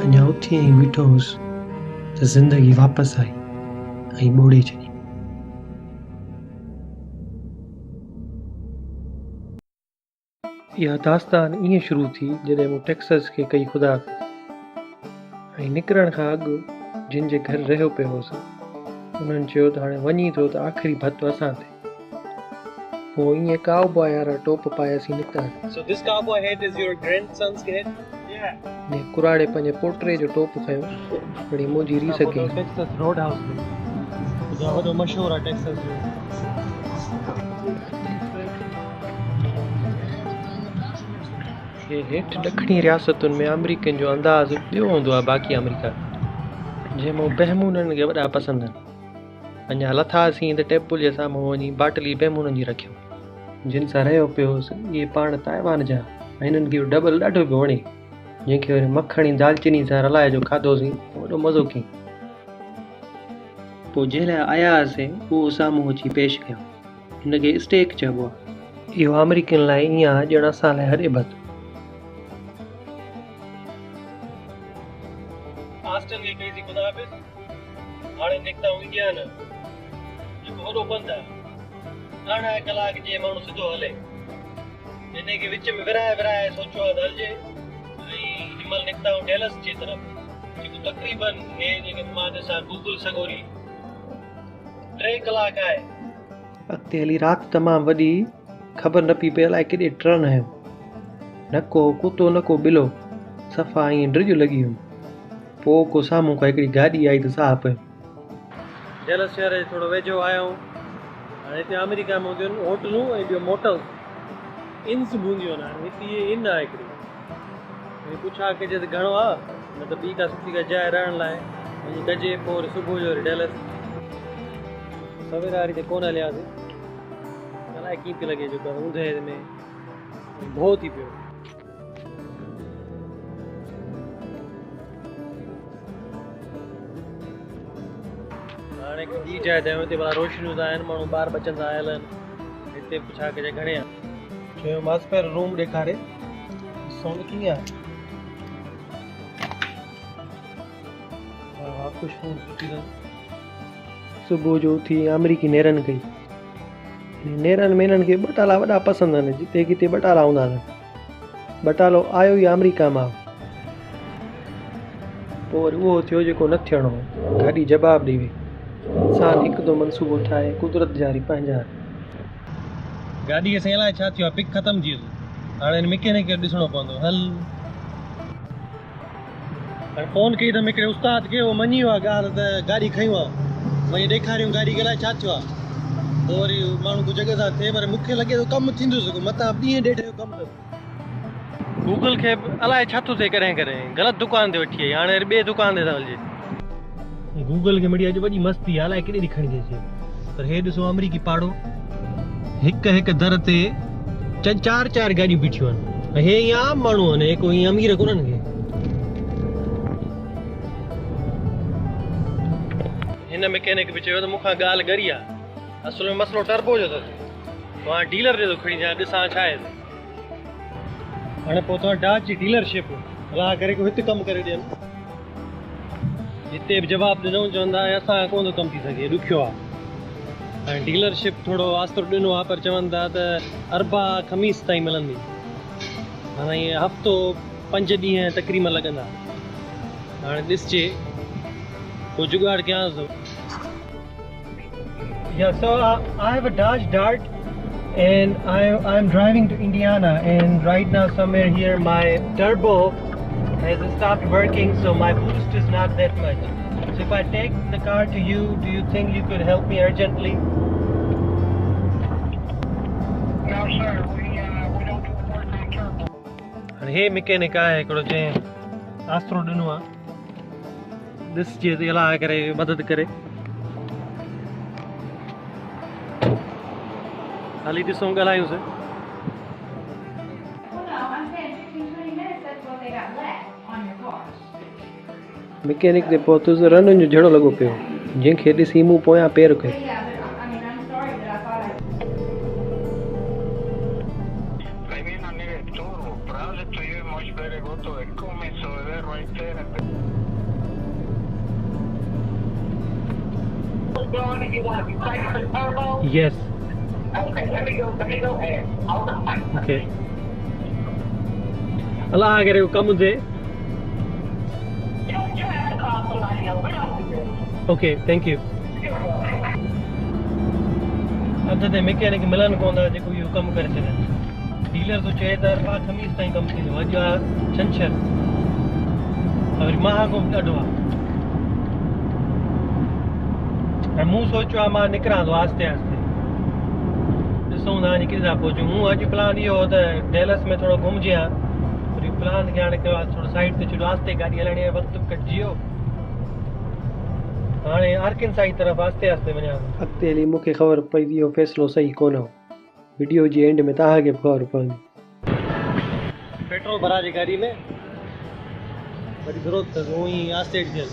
अञा उथी ऐं बीठो हुउसि त ज़िंदगी वापसि आई ऐं ॿोड़े छॾी। इहा दास्तान ईअं शुरू थी जॾहिं मूं टेक्सस खे कई ख़ुदा ऐं निकिरण खां अॻु जिन जे घर रहियो पियो हुउसि उन्हनि चयो त हाणे वञी थो त आख़िरी भतु असां ते। पोइ ईअं काउबॉय वारा टोप पाए असीं निकितासीं। So this cowboy hat is your grandson's hat? Yeah. ने कुराड़े पंहिंजे पोटे जो टोप खयो वरी मुंहिंजी रीस कई। टेक्सस रोड हाउस में वॾो मशहूरु आहे टेक्सस जो। हेठि ॾखिणी रियासतुनि में अमरीकन जो अंदाज़ ॿियो हूंदो आहे बाक़ी अमरीका जंहिंमें बेमूननि खे वॾा पसंदि आहिनि। अञा लथासीं त टेबल जे साम्हूं वञी बाटली बेमूननि जी रखियो जिन सां रहियो पियो हुउसि इहे पाण ताइवान जा ऐं हिननि खे डबल ॾाढो पियो वणे जंहिंखे वरी मखणी दालचीनी सां रलाए जो खाधोसीं वॾो मज़ो कयईं। पोइ जंहिं लाइ आया हुआसीं उहो साम्हूं अची पेश कयो। हिनखे स्टेक चइबो आहे। इहो अमरीकन लाइ ईअं आहे ॼण असां लाइ हॾे भतु। हॉस्टल में कई थी ख़ुदा हाफ़िज़। हाणे निकिता हूं इंडिया न जेको वॾो पंधु आहे 3 कलाक जे माण्हू सिधो हले हिन खे विच में विराए सोचियो आहे त हलिजे ऐं हिनमहिल निकिता हूं डेलस जे तरफ़ जेको तक़रीबन हे जेके मां ॾिसां गूगल सगोरी 3 कलाक आहे। अॻिते हली राति तमामु वॾी ख़बर न पई पए अलाए केॾे टर्न आयो न को कुतो न को ॿिलो सफ़ा ईअं ड्रिज लॻी हुई। पोइ को साम्हूं खां हिकिड़ी गाॾी आई त साह पियो। डेलस शहर जे थोरो वेझो आया आहियूं। हाणे हिते अमेरिका में हूंदियूं आहिनि होटलूं ऐं ॿियो मोटल्स इन्स बि हूंदियूं आहिनि। हाणे हिते इहे इन आहे हिकिड़ी पुछा कजे त घणो आहे न त ॿी का सुठी का जाइ रहण लाइ वञी कजे पोइ वरी सुबुह जो वरी डेलस सवेर वारी ते कोन हलियासीं अलाए कीअं पियो लॻे जेको ऊंधे में भो थी पियो। हाणे ॿी जाइ ते हिते भला रोशनियूं त आहिनि माण्हू ॿार बचनि सां आयल आहिनि हिते पुछा कजे घणे आहे चयोमांसि पहिरियों रूम ॾेखारे ॾिसूं कीअं आहे। हा ख़ुशबू सुठी अथनि। सुबुह जो उथी अमरीकी नेरनि कई। नेरनि में हिननि खे बटाला वॾा पसंदि आहिनि जिते किथे बटाला हूंदा आहिनि। बटालो आयो ई अमरीका मां पोइ वरी उहो थियो जेको न थियणो हो। गाॾी जवाबु ॾेई वई। इंसानु हिकु दो मनसूबो ठाहे कुदरत जारी पंहिंजा। गाॾीअ सां अलाए छा थियो आहे पिक ख़तमु थी वियो हाणे मैकेनिक खे ॾिसणो पवंदो हल। हाणे फ़ोन कई त हिकिड़े उस्ताद खे उहो मञी वियो आहे ॻाल्हि त गाॾी खयूं आहे वञी ॾेखारियूं गाॾी खे अलाए छा थियो आहे। पोइ वरी माण्हू कुझु जॻह सां थिए पर मूंखे लॻे थो कमु थींदो सघो मतां ॾींहं ॾेढ जो कमु अथसि। गूगल खे अलाए छा थो थिए कॾहिं ग़लति दुकान ते वठी आई हाणे वरी ॿिए दुकान ते था हलिजे। गूगल खे मिड़ी अॼु वॾी मस्ती आहे अलाए केॾे खणी थी अचे पर हे ॾिसो अमरीकी पाड़ो हिकु दर ते 4 गाॾियूं बीठियूं आहिनि हे ईअं आम माण्हू आहिनि हे कोई अमीर कोन्हनि खे। हिन मैकेनिक बि चयो त मूंखां ॻाल्हि ॻरी आहे असुल में मसलो टर्बो जो अथसि मां डीलर ॾे थो खणी अचां ॾिसां छा आहे। हाणे पोइ तव्हां डाच जी डीलरशिप अलाह करे को हिते कमु करे ॾियनि हिते बि जवाबु ॾिनो चवंदा असां कोन थो कमु थी सघे ॾुखियो आहे। ऐं डीलरशिप थोरो आस्तरो ॾिनो आहे पर चवनि था त अरबा ख़मीस ताईं मिलंदी। हाणे ईअं हफ़्तो 5 ॾींहं तक़रीबन लॻंदा। हाणे ॾिसजे को जुगाड़ कयां थो। Yeah, so I have a Dodge Dart and I'm driving to Indiana and right now somewhere here my turbo has stopped working so my boost is not that much. So if I take the car to you, do you think you could help me urgently? No sir, we don't do work on turbo. हाणे हे mechanic आहे हिकिड़ो जंहिं आस्तरो ॾिनो आहे ॾिसजे त अलाह करे मदद करे। हाली ॾिसूं ॻाल्हायूंसि। Well, no, I'm saying 15-20 minutes, that's what they got left on your car. Mechanic ते पहुतुसि रननि जो जहिड़ो लॻो पियो जंहिंखे ॾिसी मूं पोयां पेर कयो। Yeah, but I mean, I'm sorry, but I thought I... better go to the comments over there right there. If you want to be fighting for turbo. Yes. Okay, let me go ahead. Okay. Allah agare ko kam de. You have to call somebody over. We don't do this. Okay, thank you. अब तो mechanic मिलन कोन था जेको इहो कमु करे सघे dealer तो चए त हर खमीस ताईं कमु थींदो अॼु आहे छंछर वरी महांगो बि ॾाढो आहे ऐं मूं सोचियो आहे मां निकिरां थो आस्ते आस्ते ॾिसूं था निकिरी था पहुचूं मूं अॼु प्लान इहो हो त डेलस में थोरो घुमिजे हा वरी प्लान खे हाणे कयो आहे थोरो साइड ते छॾियो आस्ते गाॾी हलाइणी आहे वक़्तु बि कटिजी वियो हाणे आर्किनसाई तरफ़ आस्ते आस्ते वञा अॻिते हली मूंखे ख़बर पई इहो फ़ैसिलो सही कोन हो वीडियो जी एंड में तव्हांखे बि ख़बर पवंदी पेट्रोल भराए गाड़ी में वरी ज़रूरत अथसि हूअं ई आस्ते थियल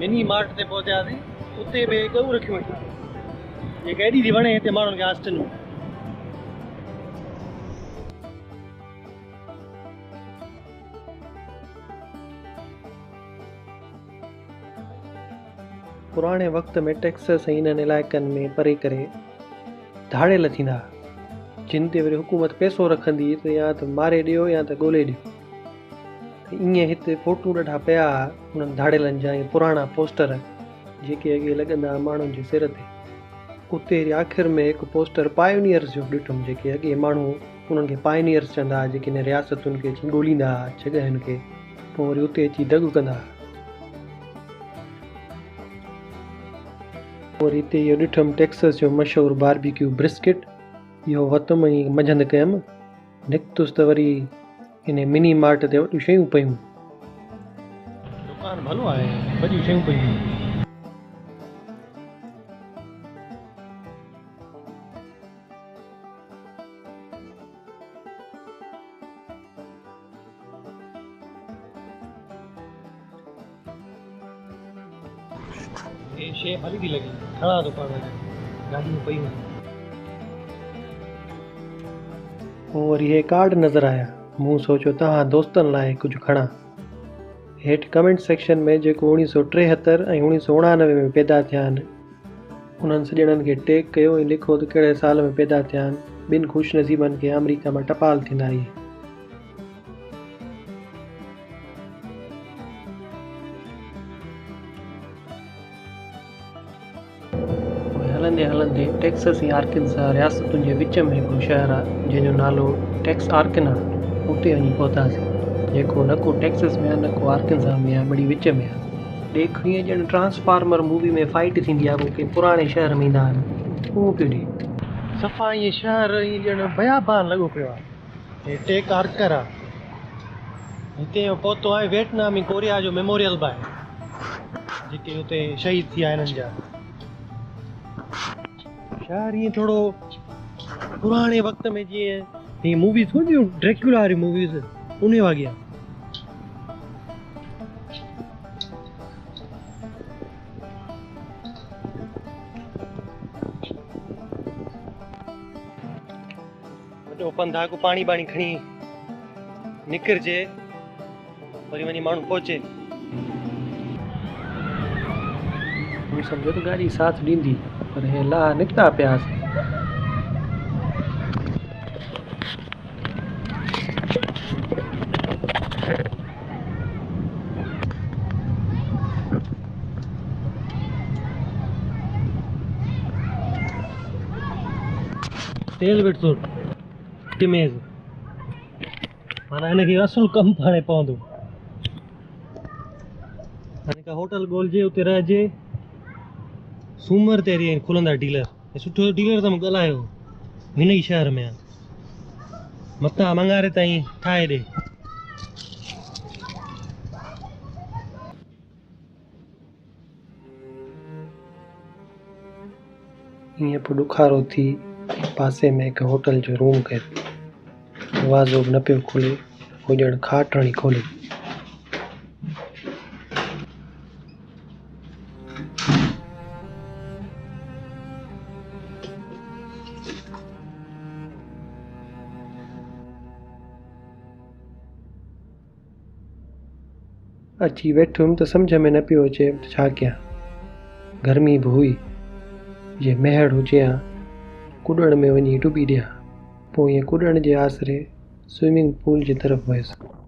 मिनी मार्ट ते पहुचासीं उते बि ॻऊं रखियूं आहिनि जेके एॾी थी वणे हिते माण्हुनि खे आस्टन में पुराणे वक़्त में टेक्सस ऐं इन्हनि इलाइक़नि में परे करे धाड़ेल थींदा जिन ते वरी हुकूमत पैसो रखंदी त या त मारे ॾियो या त ॻोल्हे ॾियो ईअं हिते फ़ोटू ॾाढा पिया उन्हनि धाड़ेलनि जा ऐं पुराणा पोस्टर जेके अॻे लॻंदा माण्हुनि जे सिर ते उते वरी आख़िर में हिकु पोस्टर पायोनियर्स जो ॾिठुमि जेके अॻे माण्हू उन्हनि खे पायोनियर्स चवंदा हुआ जेके हिन रियासतुनि खे अची ॻोल्हींदा हुआ जॻहियुनि खे पोइ वरी उते अची दग कंदा हुआ वरी हिते इहो ॾिठुमि टेक्सस जो मशहूरु बारबेक्यू ब्रिस्किट इहो वरितुमि ऐं मंझंदि कयमि निकितुसि त वरी इन मिनी मार्ट ते वॾियूं शयूं पयूं दुकानु भलो आहे वॾियूं शयूं पयूं ये शइ भली थी लॻे खड़ा दुकान गाॾियूं पयूं पोइ वरी हे कार्ड नज़र आया मूं सोचियो तव्हां दोस्तनि लाइ कुझु खणा हेठि कमेंट सेक्शन में जेको 1973 ऐं 1989 में पैदा थिया आहिनि उन्हनि सॼणनि खे टैग कयो ऐं लिखो त कहिड़े साल में पैदा थिया आहिनि ॿिनि ख़ुशनसीबनि खे अमेरिका में टपाल थींदा इहे हलंदे हलंदे टेक्सस ऐं आर्किनसा रियासतुनि जे विच में हिकिड़ो शहर आहे जंहिंजो नालो टेक्सआर्कना उते वञी पहुतासीं जेको न को टेक्सस में आहे न को आर्किनसा में आहे ॿई विच में आहे ॾेख हीअं ॼण ट्रांसफार्मर मूवी में फाइट थींदी आहे पोइ कंहिं पुराणे शहर में ईंदा आहिनि उहो पियो ॾे सफ़ा ईअं शहर ईअं ॼण बयाबान लॻो पियो आहे हे टेक्सआर्कना आहे हिते पहुतो आहे वियतनाम ऐं कोरिया जो मेमोरियल बि आहे जेके हुते शहीद थी विया हिननि जा शहर ईअं थोरो पुराणे वक़्त में जीअं हीअ मूवीज़ कोन थियूं ड्रैकुला वारी मूवीज़ उन वाॻिया वॾो पंधाको पाणी बाणी खणी निकिरजे वरी वञी माण्हू पहुचे मूं सम्झो त गाॾी साथ ॾींदी पर हे ला निकिता पियासीं तेल विझो टिमेज़ माना हिनखे असुल कमु हाणे पवंदो हाणे का होटल ॻोल्हिजे उते रहिजे सूमर ते वरी खुलंदा डीलर सुठो डीलर त मूं ॻाल्हायो हिन ई शहर में आहे मथां मंगारे ताईं ठाहे ॾे ईअं पोइ ॾुखारो थी पासे में हिकु होटल जो रूम कयो दरवाज़ो बि न पियो खुले हो ॼण खाट हणी खोली अची वेठुमि त सम्झ में न पियो अचे त छा कयां। गर्मी बि हुई, जे महड़ हुजे हा कुॾण में वञी डुबी ॾियां। पोइ ईअं कुॾण जे आसरे स्विमिंग पूल जी तरफ़ वियुसि।